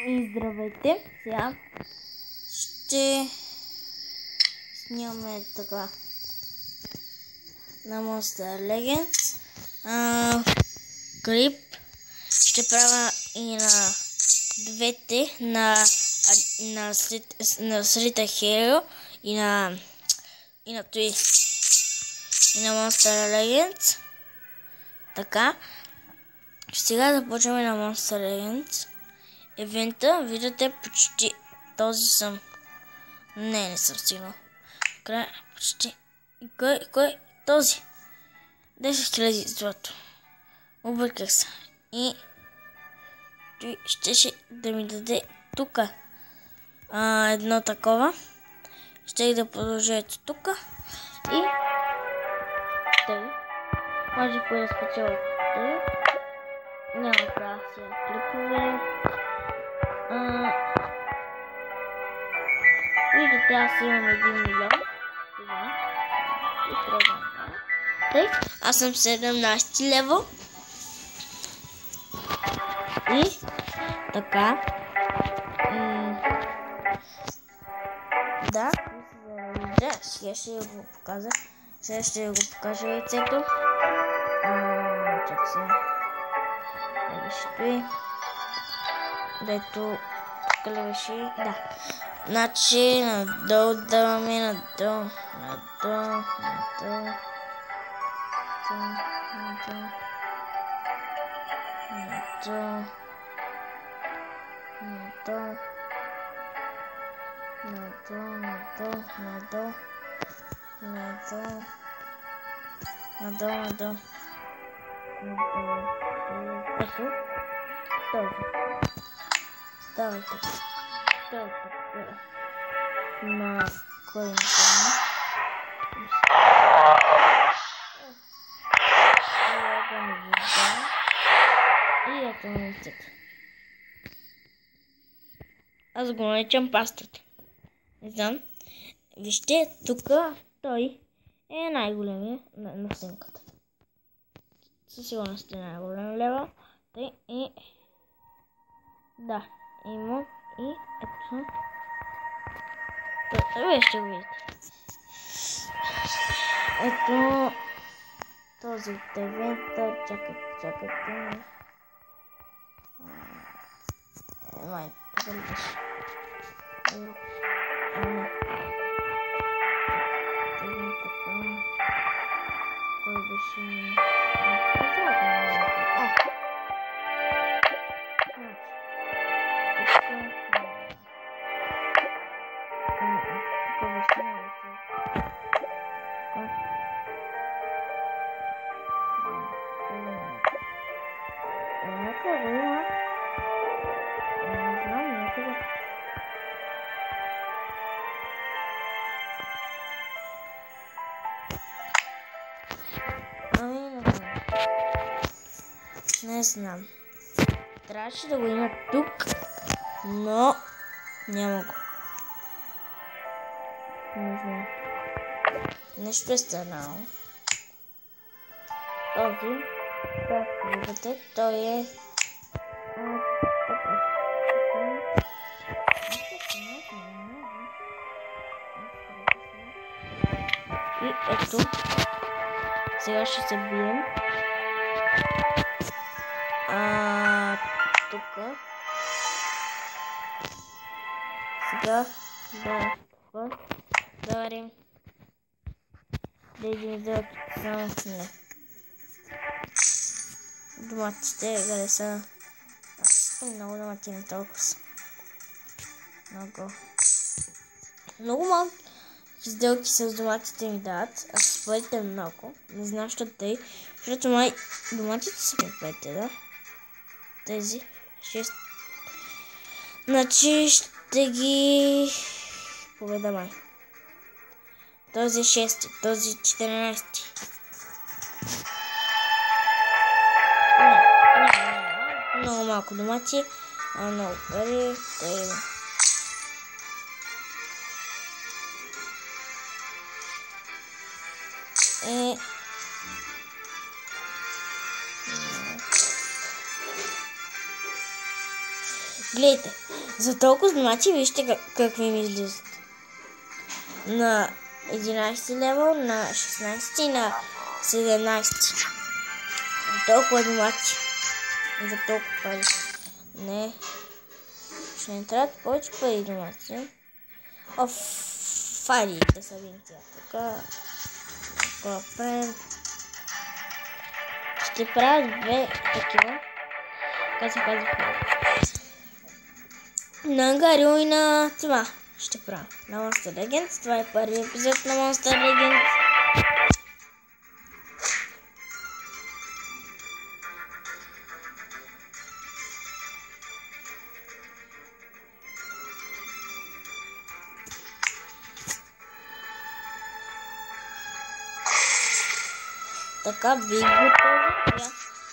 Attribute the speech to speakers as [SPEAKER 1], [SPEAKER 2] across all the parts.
[SPEAKER 1] И здравейте! Сега ще снимаме така на Monster Legends клип. Ще правя и на двете, на Srita Hero и на Monster Legends. Така. Сега започваме на Monster Legends. Евента, виждате, почти този съм. Не съм стигнал. Край, почти. Кой? Този. 10 000 злато. Обърках се. И ще да ми даде тук едно такова. Ще да продължа ето тук. И тъй. Може да спечеля тъй. Няма да си клипове. Виждате, аз имам 1 милион. Това. И пробвам. Тъй, аз съм 17 левел. И така. Да, сега ще го покажа. Сега ще го покажа яйцето. Чакай сега. Стои. Дето тук ли беше? Да. Значи надолу даваме, надолу. Ето. Този. Ставайте. На кой не помня. И ето на лицето. Аз го наричам пастата. Не знам. Вижте, тук той е най-големия на снимката. Със сигурност е най-голем лева. И да, има и ето. Вие ще го видите. Ето този от евента. Чакайте. Май, дали беше? Не. Така. Кой беше? Не знам. Трябваше да го има тук, но няма го. Не знам. Нещо е станало. Този, както виждате, той е и ето. Сега ще се бием. Тук. Сега да варим. Да идем да само не. Доматите, къде са? Много домати на толкова са. Много малко сделки с доматите ми дават, а с парите много. Не знам, защото тъй. Защото май доматите са парите, да? Тези 6. Значи ще ги победа май. Този 6, този 14. Не. Много малко домати, а много пари. Гледайте, за толкова значи вижте какви ми излизат. На 11 левел, на 16 и на 17. Толкова домати. И за толкова пари. Не. Ще ни трябват повече пари домати. Фари да са винция. Тук правим. Ще правя две такива. Как се казва? На Гарио и на това ще правя. На Monster Legends. Това е първият епизод на Monster Legends. Така, бих го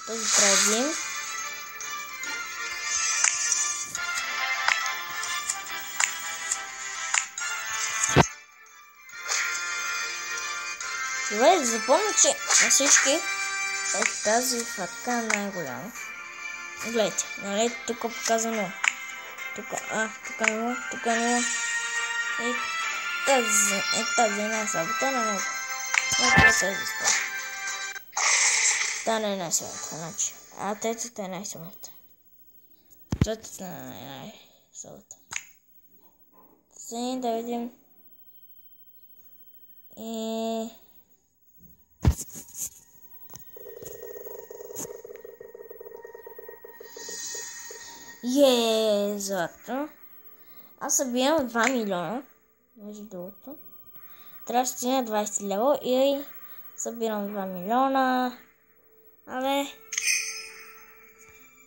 [SPEAKER 1] този правим. Добре, да запомня, че на всички е тази фатка най-голяма. Гледайте, нали тук показа 0. Тук 0, тук 0. И тази най-слабата на 0. Нека да се изисква. Та не е най-слабата, значи. А третата е най-слабата. Третата е най-слабата. Сега да видим. И... злато. Аз събирам 2 милиона. Между другото. Трябва да стигна 20 лево и събирам 2 милиона. Абе.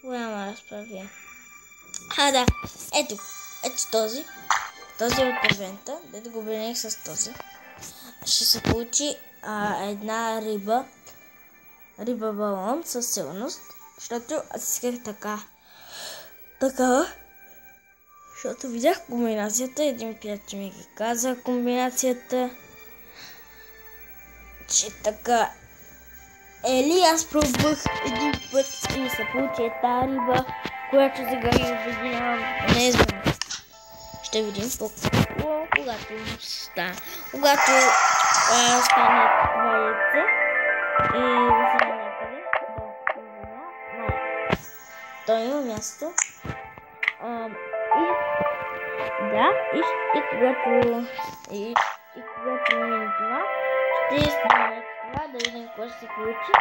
[SPEAKER 1] Голяма разправия. Да. Ето този. Този от евента. Дето го обединих с този. Ще се получи една риба. Риба балон със сигурност. Защото аз исках такава. Защото видях комбинацията. Един приятел ми ги каза комбинацията. Че така. Аз пробвах един път и ми се получи тази риба, която сега ги обединявам. Не знам. Ще видим когато стане. Когато стане това яйце и остане някъде. Той има място. И когато мине това, ще снимем това, да видим какво ще се получи.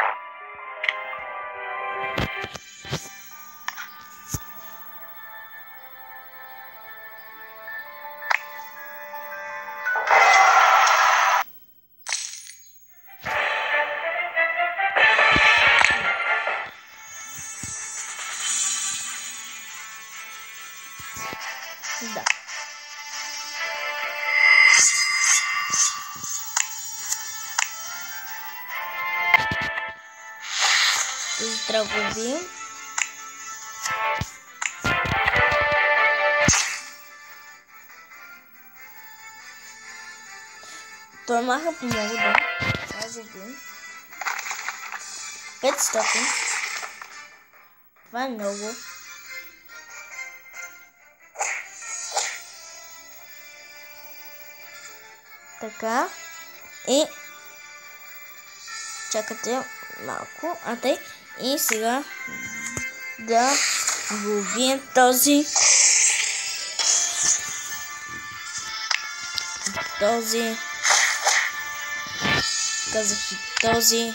[SPEAKER 1] Да. Трябва да убием. Той маха по много, да. Аз убием. 500. Това е много. Така. И чакате малко. И сега да го убием този. Казах и този.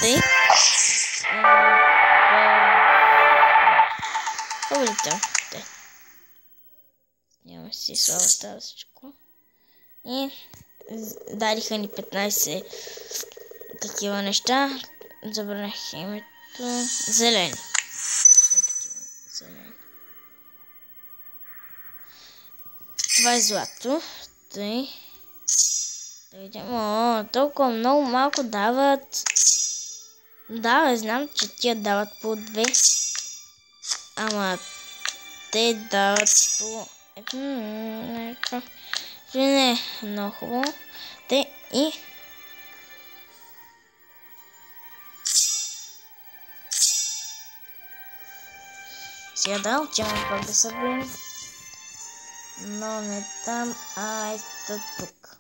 [SPEAKER 1] Тъй. Хубавите. Няма си слава тазичко. И дариха ни 15 такива неща. Забранах името. Зелени. Това е злато. Тъй. Да видим. Толкова много малко дават. Да, знам, че тия дават по 2. Ама те дават по... Не е много хубаво. Те и... Сега да отиваме пак да съберем. Но не там, а ето тук.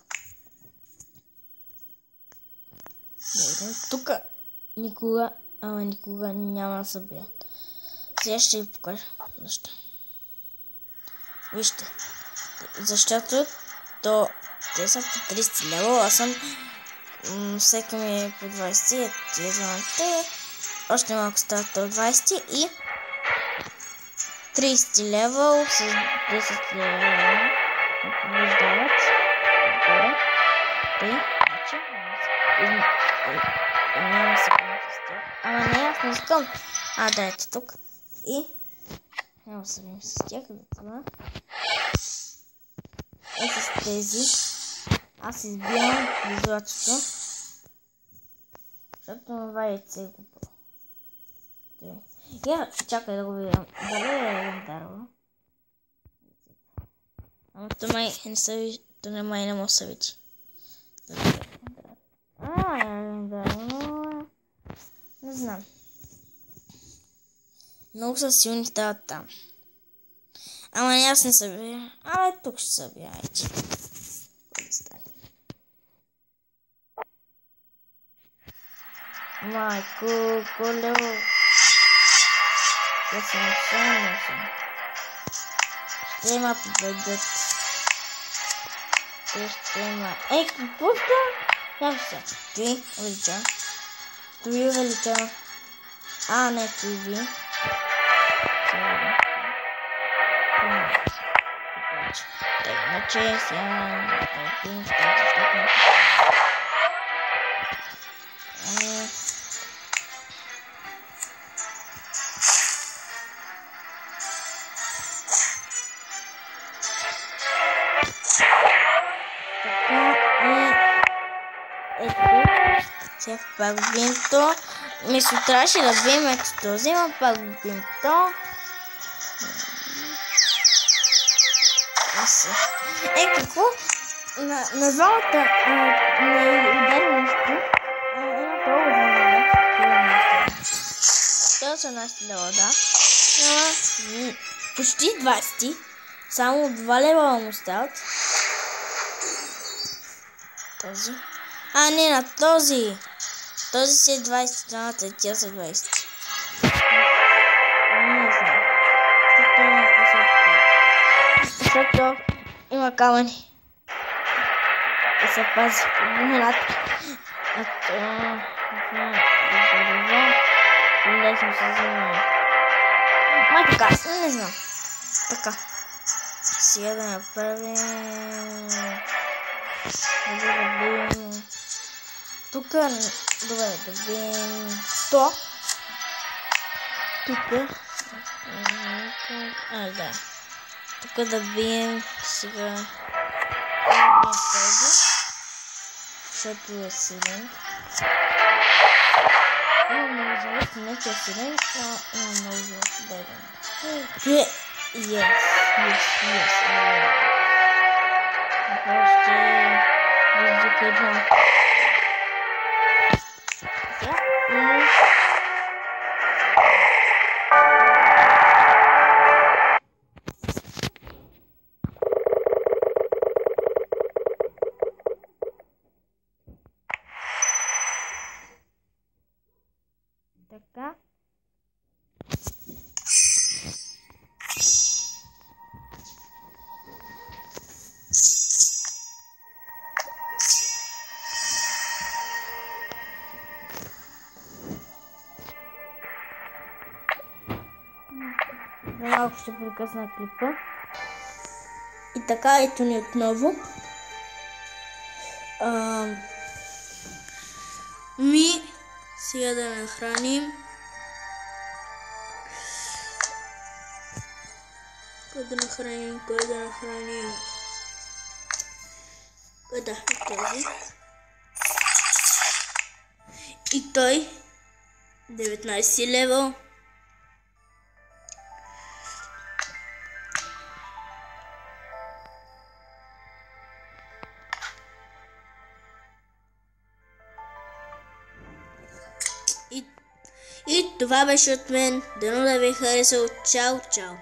[SPEAKER 1] Да видим тук. Никога няма да събират. Сега ще ви покажа защо. Вижте. Защото те са по 30 лева, аз съм всеки ми е по 20, те още малко стават по 20 и 30 лева с 10 лева побеждават. Те, значи, няма да се правим с тях. Ама не, аз не искам. Да, ето тук. И няма да се правим с тях, за това. С тези аз избирам златото, защото това яйце е купил. Я чакай да го видям. Дали е легендарно? Ама то май не се вижда, то не май не може да се види. Е легендарно. Не знам. Много са силни стават там. Ама не, аз не събира. Тук ще събира. Майко, колело. Я съм само. Ще има победят. Ще има. Какво става? Как се? Три увелича. Три увелича. Не, три. Иначе сега търпим защото сега пак бим то. Мисля, трябваше да бим ето този, но пак бим то. Какво? На залата не удари нищо. Има право да удари. Това са нашите лева, да. Почти 20. Само 2 лева му стават. Този. Не, на този. Този си е 20, двамата, тя са 20. Не знам. Защото има камъни. Да се пази. Лесно се взема. Така, не знам. Така. Сега да направим... Да бим... Тук... Добре, да бим... 100. Тук... Да. Тук да бием сега... Да бием този. Защото е силен. Има много животи, не че е силен, но има много животи. Дай да. Yes. Още... Въздуха така. Малко ще прекъсна клипа. И така, ето ни отново. Сега да нахраним. Кой да нахраним? Да, този. И той 19 левел. И това беше от мен. Дано да ви е харесало. Чао, чао!